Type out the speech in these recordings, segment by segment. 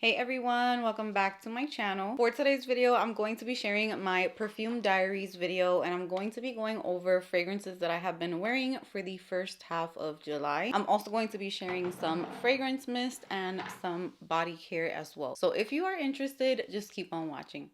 Hey everyone, welcome back to my channel. For today's video, I'm going to be sharing my perfume diaries video, and I'm going to be going over fragrances that I have been wearing for the first half of July. I'm also going to be sharing some fragrance mist and some body care as well. So if you are interested, just keep on watching.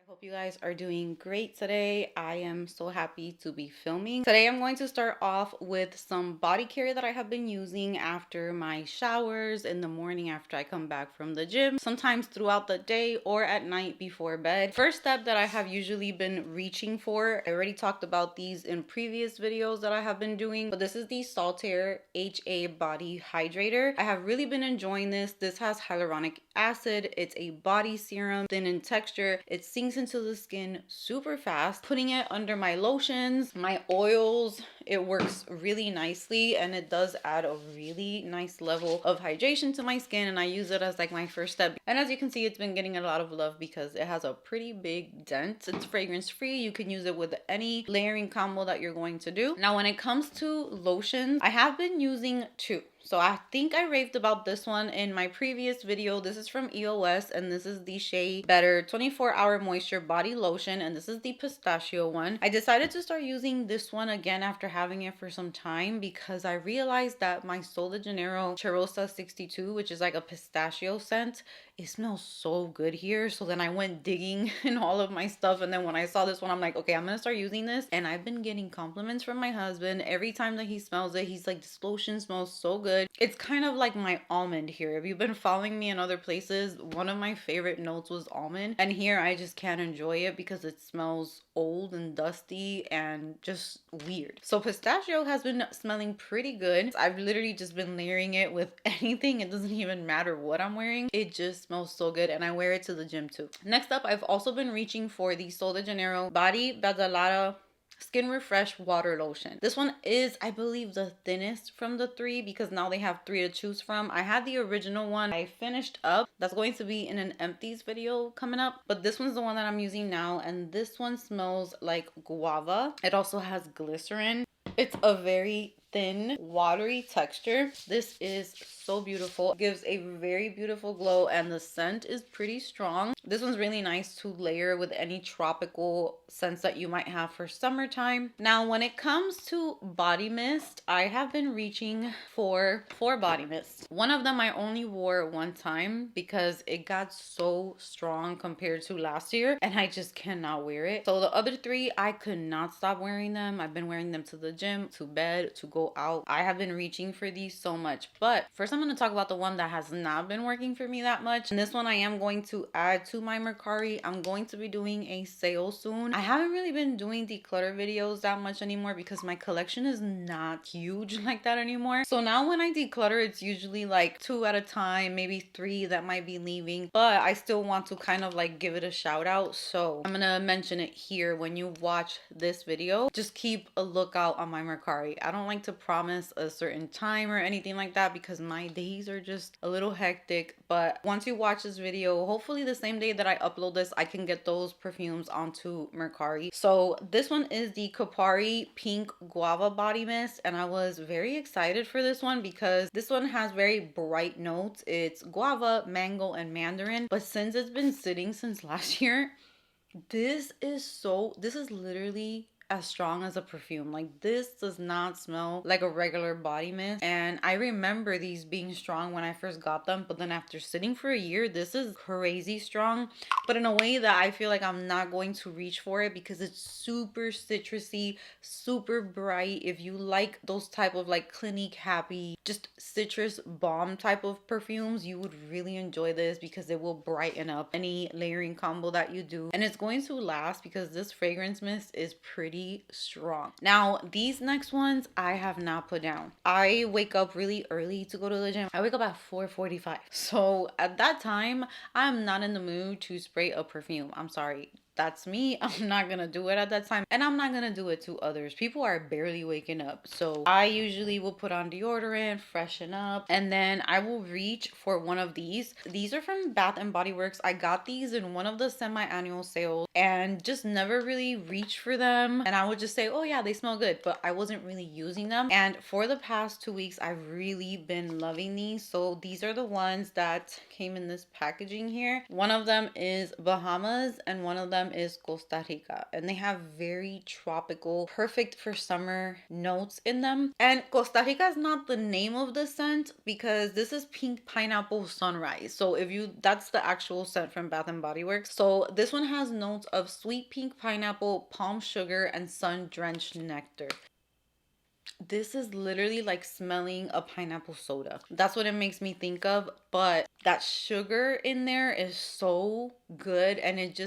Hope you guys are doing great today. I am so happy to be filming. Today I'm going to start off with some body care that I have been using after my showers in the morning after I come back from the gym, sometimes throughout the day or at night before bed. First step that I have usually been reaching for, I already talked about these in previous videos that I have been doing, but this is the Saltaire HA Body Hydrator. I have really been enjoying this. This has hyaluronic acid. It's a body serum, thin in texture. It sinks into the skin super fast. Putting it under my lotions, my oils, it works really nicely, and it does add a really nice level of hydration to my skin, and I use it as like my first step. And as you can see, it's been getting a lot of love because it has a pretty big dent. It's fragrance free. You can use it with any layering combo that you're going to do. Now when it comes to lotions, I have been using two. So I think I raved about this one in my previous video. This is from EOS, and this is the Shea Better 24-Hour Moisture Body Lotion, and this is the pistachio one. I decided to start using this one again after having it for some time because I realized that my Sol de Janeiro Cheirosa 62, which is like a pistachio scent, it smells so good here. So then I went digging in all of my stuff, and then when I saw this one, I'm like, okay, I'm gonna start using this. And I've been getting compliments from my husband every time that he smells it. He's like, this lotion smells so good. It's kind of like my almond here. If you've been following me in other places, one of my favorite notes was almond, and here I just can't enjoy it because it smells old and dusty and just weird. So pistachio has been smelling pretty good. I've literally just been layering it with anything. It doesn't even matter what I'm wearing. It just smells so good, and I wear it to the gym too. Next up, I've also been reaching for the Sol de Janeiro Body Badalada Skin Refresh Water Lotion. This one is, I believe, the thinnest from the three because now they have three to choose from. I had the original one I finished up. That's going to be in an empties video coming up, but this one's the one that I'm using now, and this one smells like guava. It also has glycerin. It's a very thin, watery texture. This is so beautiful. It gives a very beautiful glow, and the scent is pretty strong. This one's really nice to layer with any tropical scents that you might have for summertime. Now, when it comes to body mist, I have been reaching for 4 body mists. One of them I only wore one time because it got so strong compared to last year, and I just cannot wear it. So the other 3, I could not stop wearing them. I've been wearing them to the gym, to bed, to go out. I have been reaching for these so much. But first, I'm going to talk about the one that has not been working for me that much. And this one I am going to add to my Mercari. I'm going to be doing a sale soon. I haven't really been doing declutter videos that much anymore because my collection is not huge like that anymore. So now when I declutter, it's usually like 2 at a time, maybe 3 that might be leaving. But I still want to kind of like give it a shout out. So I'm going to mention it here when you watch this video. Just keep a lookout on my Mercari. I don't like to promise a certain time or anything like that because my days are just a little hectic. But once you watch this video, hopefully the same day that I upload this, I can get those perfumes onto Mercari. So this one is the Kopari Pink Guava Body Mist, and I was very excited for this one because this one has very bright notes. It's guava, mango, and mandarin. But since it's been sitting since last year, this is literally as strong as a perfume. Like, this does not smell like a regular body mist, and I remember these being strong when I first got them, but then after sitting for a year, this is crazy strong, but in a way that I feel like I'm not going to reach for it because it's super citrusy, super bright. If you like those type of like Clinique happy, just citrus bomb type of perfumes, you would really enjoy this because it will brighten up any layering combo that you do, and it's going to last because this fragrance mist is pretty strong. Now, these next ones I have not put down. I wake up really early to go to the gym. I wake up at 4:45. So at that time, I'm not in the mood to spray a perfume. I'm sorry. that's me. I'm not gonna do it at that time, and I'm not gonna do it to others. People are barely waking up, so I usually will put on deodorant, freshen up, and then I will reach for one of these are from Bath and Body Works. I got these in one of the semi-annual sales and just never really reached for them, and I would just say, oh yeah, they smell good, but I wasn't really using them. And for the past 2 weeks, I've really been loving these. So these are the ones that came in this packaging here. One of them is Bahamas and one of them is Costa Rica, and they have very tropical, perfect for summer notes in them. And Costa Rica is not the name of the scent because this is Pink Pineapple Sunrise. So if you, that's the actual scent from Bath and Body Works. So this one has notes of sweet pink pineapple, palm sugar, and sun-drenched nectar. This is literally like smelling a pineapple soda. That's what it makes me think of, but that sugar in there is so good, and it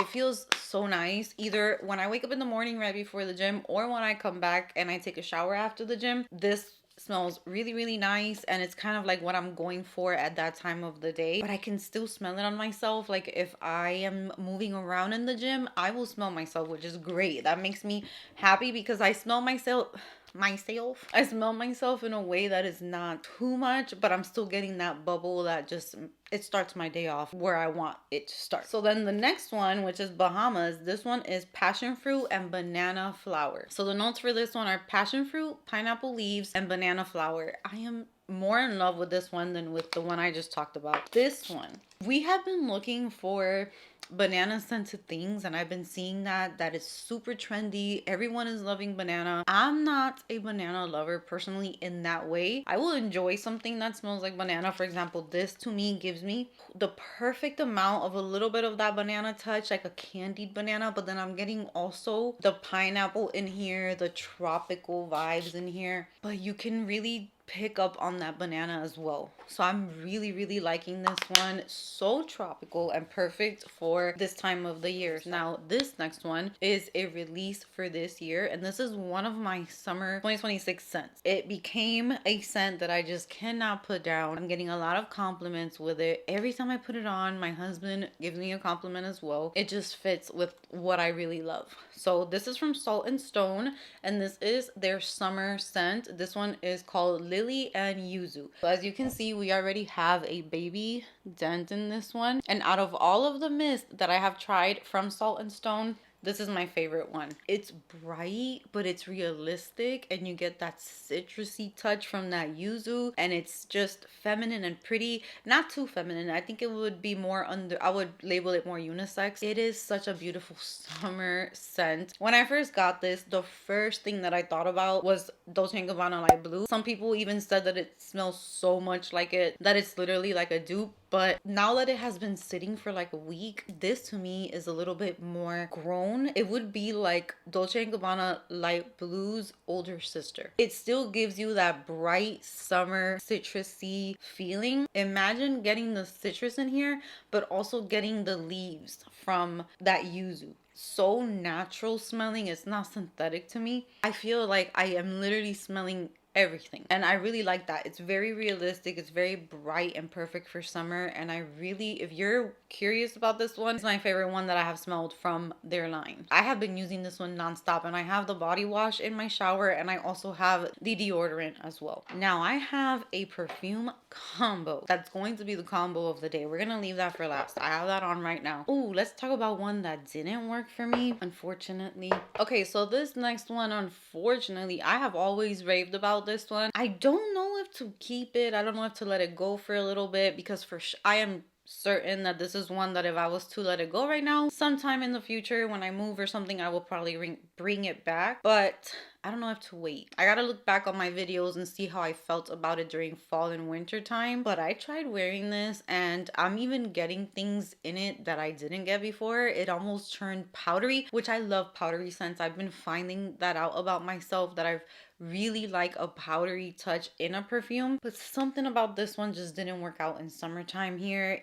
feels so nice either when I wake up in the morning right before the gym or when I come back and I take a shower after the gym. This smells really nice, and it's kind of like what I'm going for at that time of the day, but I can still smell it on myself. Like if I am moving around in the gym, I will smell myself, which is great. That makes me happy because I smell myself. I smell myself in a way that is not too much, but I'm still getting that bubble that just, it starts my day off where I want it to start. So then the next one, which is Bahamas, this one is passion fruit and banana flower. So the notes for this one are passion fruit, pineapple leaves, and banana flower. I am more in love with this one than with the one I just talked about. This one, we have been looking for banana scented things, and I've been seeing that is super trendy. Everyone is loving banana. I'm not a banana lover personally in that way. I will enjoy something that smells like banana. For example, this to me gives me the perfect amount of a little bit of that banana touch, like a candied banana, but then I'm getting also the pineapple in here, the tropical vibes in here, but you can really pick up on that banana as well. So I'm really liking this one. So tropical and perfect for this time of the year. Now this next one is a release for this year, and this is one of my summer 2026 scents. It became a scent that I just cannot put down. I'm getting a lot of compliments with it. Every time I put it on, my husband gives me a compliment as well. It just fits with what I really love. So this is from Salt and Stone, and this is their summer scent. This one is called Lily and Yuzu. So as you can see, we already have a baby dent in this one. And out of all of the mist that I have tried from Salt and Stone, this is my favorite one. It's bright, but it's realistic, and you get that citrusy touch from that yuzu, and it's just feminine and pretty. Not too feminine. I think it would be more I would label it more unisex. It is such a beautiful summer scent. When I first got this, the first thing that I thought about was Dolce & Gabbana Light Blue. Some people even said that it smells so much like it, that it's literally like a dupe. But now that it has been sitting for like a week, this to me is a little bit more grown. It would be like Dolce & Gabbana Light Blue's older sister. It still gives you that bright summer citrusy feeling. Imagine getting the citrus in here, but also getting the leaves from that yuzu. So natural smelling. It's not synthetic to me. I feel like I am literally smelling everything, and I really like that. It's very realistic, it's very bright and perfect for summer, and I really, if you're curious about this one, it's my favorite one that I have smelled from their line. I have been using this one nonstop, and I have the body wash in my shower, and I also have the deodorant as well. Now I have a perfume combo that's going to be the combo of the day. We're gonna leave that for last. I have that on right now. Oh, let's talk about one that didn't work for me, unfortunately. Okay, so this next one, unfortunately, I have always raved about this one. I don't know if to keep it. I don't know if to let it go for a little bit, because I am certain that this is one that if I was to let it go right now, sometime in the future when I move or something, I will probably bring it back. But I don't know if to wait. I gotta look back on my videos and see how I felt about it during fall and winter time. But I tried wearing this, and I'm even getting things in it that I didn't get before. It almost turned powdery, which I love powdery scents. I've been finding that out about myself, that I've really like a powdery touch in a perfume, but something about this one just didn't work out in summertime here.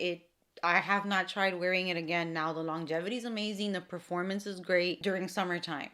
I have not tried wearing it again. Now the longevity is amazing, the performance is great. During summertime,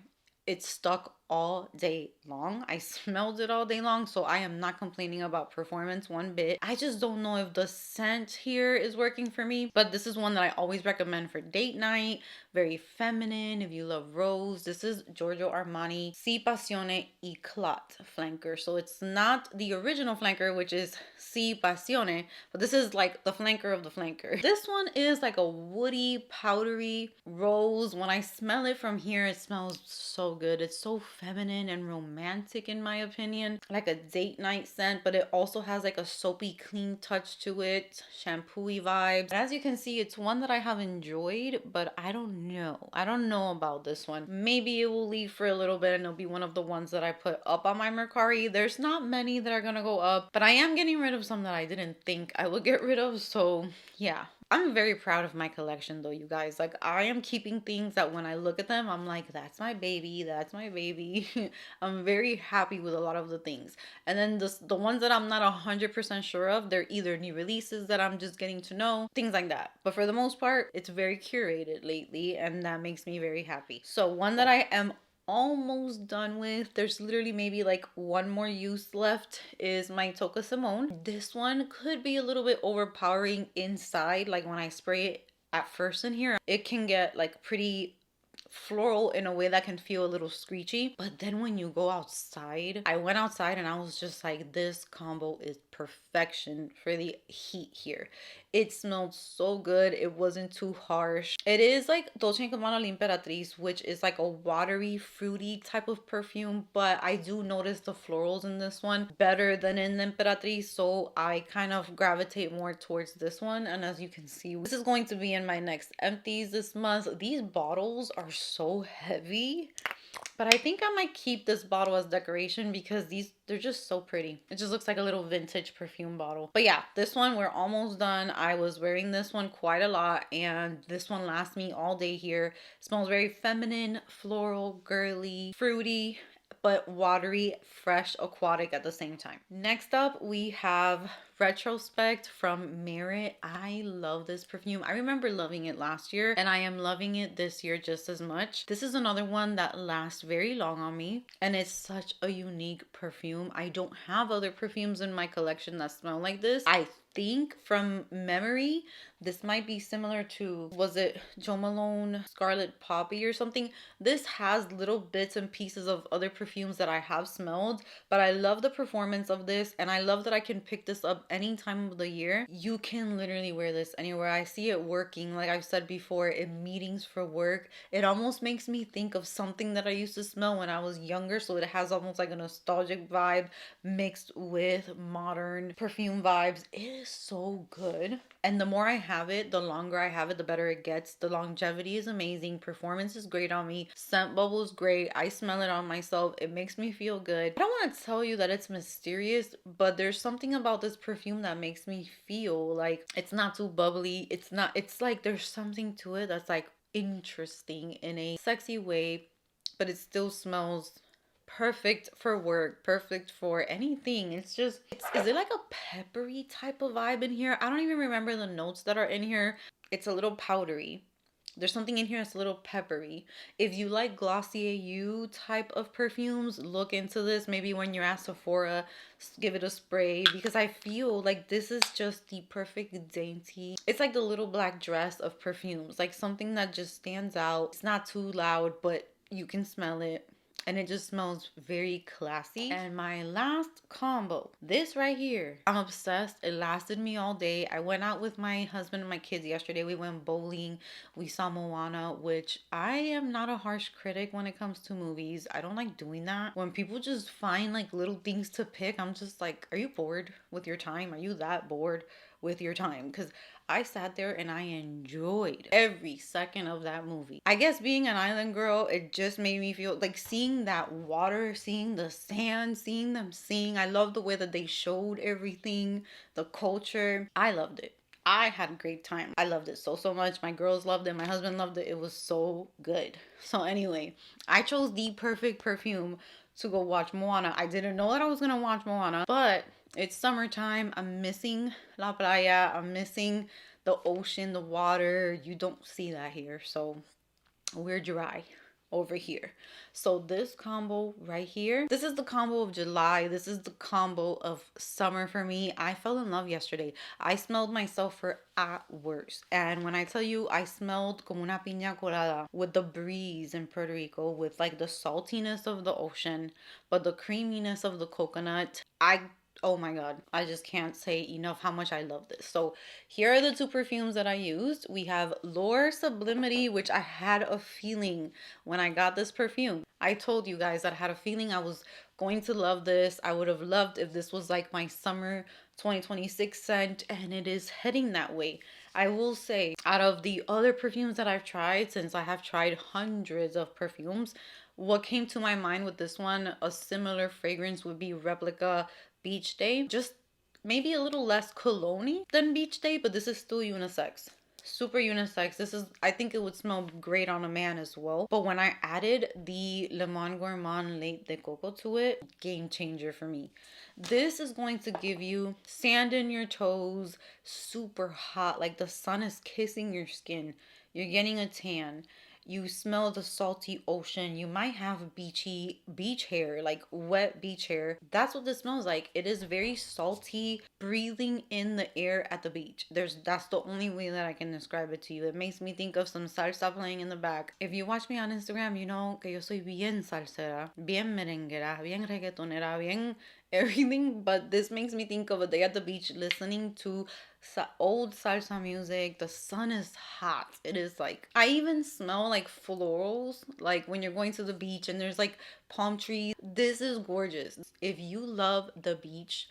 it stuck all day long. I smelled it all day long, so I am not complaining about performance one bit. I just don't know if the scent here is working for me, but this is one that I always recommend for date night. Very feminine. If you love rose, this is Giorgio Armani Si Passione Eclat flanker. So it's not the original flanker, which is Si Passione, but this is like the flanker of the flanker. This one is like a woody, powdery rose. When I smell it from here, it smells so good. It's so feminine and romantic in my opinion, like a date night scent, but it also has like a soapy clean touch to it, shampoo-y vibes. As you can see, it's one that I have enjoyed, but I don't know about this one. Maybe it will leave for a little bit and it'll be one of the ones that I put up on my Mercari. There's not many that are gonna go up, but I am getting rid of some that I didn't think I would get rid of, so yeah. I'm very proud of my collection though, you guys. Like, I am keeping things that when I look at them, I'm like, that's my baby, that's my baby. I'm very happy with a lot of the things. And then the ones that I'm not 100% sure of, they're either new releases that I'm just getting to know, things like that. But for the most part, it's very curated lately, and that makes me very happy. So one that I am almost done with, there's literally maybe like one more use left, is my Toca Simone. This one could be a little bit overpowering inside. Like when I spray it at first in here, it can get like pretty floral in a way that can feel a little screechy, but then when you go outside, I went outside and I was just like, this combo is perfection for the heat here. It smelled so good. It wasn't too harsh. It is like Dolce & Gabbana L'Imperatrice, which is like a watery, fruity type of perfume, but I do notice the florals in this one better than in L'Imperatrice, so I kind of gravitate more towards this one. And as you can see, this is going to be in my next empties this month. These bottles are so heavy, but I think I might keep this bottle as decoration because they're just so pretty. It just looks like a little vintage perfume bottle. But yeah, this one, we're almost done. I was wearing this one quite a lot, and this one lasts me all day here. Smells very feminine, floral, girly, fruity, but watery, fresh, aquatic at the same time. Next up, we have Retrospect from Merit. I love this perfume. I remember loving it last year, and I am loving it this year just as much. This is another one that lasts very long on me, and it's such a unique perfume. I don't have other perfumes in my collection that smell like this. I think from memory, this might be similar to, was it Jo Malone Scarlet Poppy or something? This has little bits and pieces of other perfumes that I have smelled, but I love the performance of this, and I love that I can pick this up any time of the year. You can literally wear this anywhere. I see it working, like I've said before, in meetings for work. It almost makes me think of something that I used to smell when I was younger, so it has almost like a nostalgic vibe mixed with modern perfume vibes. It is so good, and the more I have it, the longer I have it, the better it gets. The longevity is amazing. Performance is great on me. Scent bubble is great. I smell it on myself. It makes me feel good. I don't want to tell you that it's mysterious, but there's something about this perfume that makes me feel like it's not too bubbly. It's like there's something to it that's like interesting in a sexy way, but it still smells perfect for work, perfect for anything. Is it like a peppery type of vibe in here? I don't even remember the notes that are in here. It's a little powdery. There's something in here that's a little peppery. If you like Glossier You type of perfumes, look into this. Maybe when you're at Sephora, give it a spray, because I feel like this is just the perfect dainty. It's like the little black dress of perfumes, like something that just stands out. It's not too loud, but you can smell it. And it just smells very classy. And my last combo, this right here, I'm obsessed. It lasted me all day. I went out with my husband and my kids yesterday. We went bowling. We saw Moana, which I am not a harsh critic when it comes to movies. I don't like doing that. When people just find like little things to pick, I'm just like, are you bored with your time? Are you that bored with your time? Because I sat there and I enjoyed every second of that movie. I guess being an island girl, it just made me feel like seeing that water, seeing the sand, seeing them sing. I love the way that they showed everything, the culture. I loved it. I had a great time. I loved it so much. My girls loved it. My husband loved it. It was so good. So anyway, I chose the perfect perfume to go watch Moana. I didn't know that I was going to watch Moana, but it's summertime. I'm missing La Playa. I'm missing the ocean, the water. You don't see that here. So we're dry. over here. So this combo right here, this is the combo of July. This is the combo of summer for me. I fell in love yesterday. I smelled myself for hours. And when I tell you I smelled como una piña colada, with the breeze in Puerto Rico, with like the saltiness of the ocean, but the creaminess of the coconut, oh my god, I just can't say enough how much I love this. So here are the two perfumes that I used. We have L'Or Sublimity, which I had a feeling when I got this perfume. I told you guys that I had a feeling I was going to love this. I would have loved if this was like my summer 2026 scent, and it is heading that way. I will say, out of the other perfumes that I've tried, since I have tried hundreds of perfumes, what came to my mind with this one, a similar fragrance, would be Replica Beach Day. Just maybe a little less cologne than Beach Day, but this is still unisex. Super unisex. This is, I think it would smell great on a man as well. But when I added the Le Monde Gourmand Lait de Coco to it, game changer for me. This is going to give you sand in your toes, super hot, like the sun is kissing your skin. You're getting a tan. You smell the salty ocean. You might have beachy beach hair, like wet beach hair. That's what this smells like. It is very salty, breathing in the air at the beach. That's the only way that I can describe it to you. It makes me think of some salsa playing in the back. If you watch me on Instagram, you know que yo soy bien salsera, bien merenguera, bien reggaetonera, bien everything, but this makes me think of a day at the beach listening to old salsa music. The sun is hot. It is like, I even smell like florals, like when you're going to the beach and there's like palm trees. This is gorgeous. If you love the beach,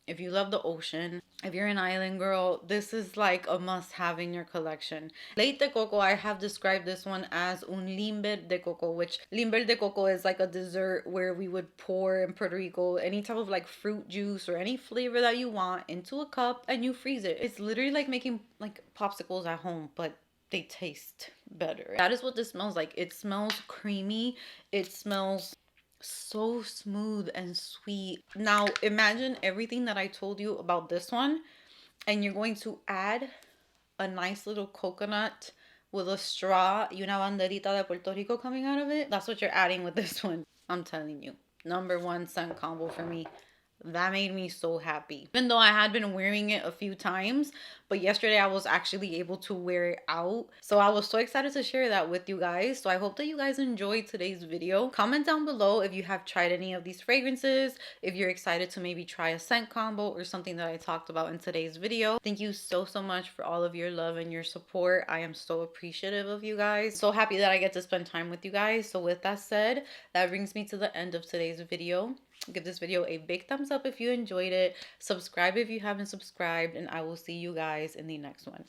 if you love the ocean, if you're an island girl, this is like a must have in your collection. Late de Coco, I have described this one as un limber de coco, which limber de coco is like a dessert where we would pour in Puerto Rico any type of like fruit juice or any flavor that you want into a cup and you freeze it. It's literally like making like popsicles at home, but they taste better. That is what this smells like. It smells creamy. It smells so smooth and sweet. Now imagine everything that I told you about this one, and you're going to add a nice little coconut with a straw y una banderita de Puerto Rico coming out of it. That's what you're adding with this one. I'm telling you, number one scent combo for me. That made me so happy. Even though I had been wearing it a few times, but yesterday I was actually able to wear it out. So I was so excited to share that with you guys. So I hope that you guys enjoyed today's video. Comment down below if you have tried any of these fragrances, if you're excited to maybe try a scent combo or something that I talked about in today's video. Thank you so much for all of your love and your support. I am so appreciative of you guys. So happy that I get to spend time with you guys. So with that said, that brings me to the end of today's video. Give this video a big thumbs up if you enjoyed it. Subscribe if you haven't subscribed, and I will see you guys in the next one.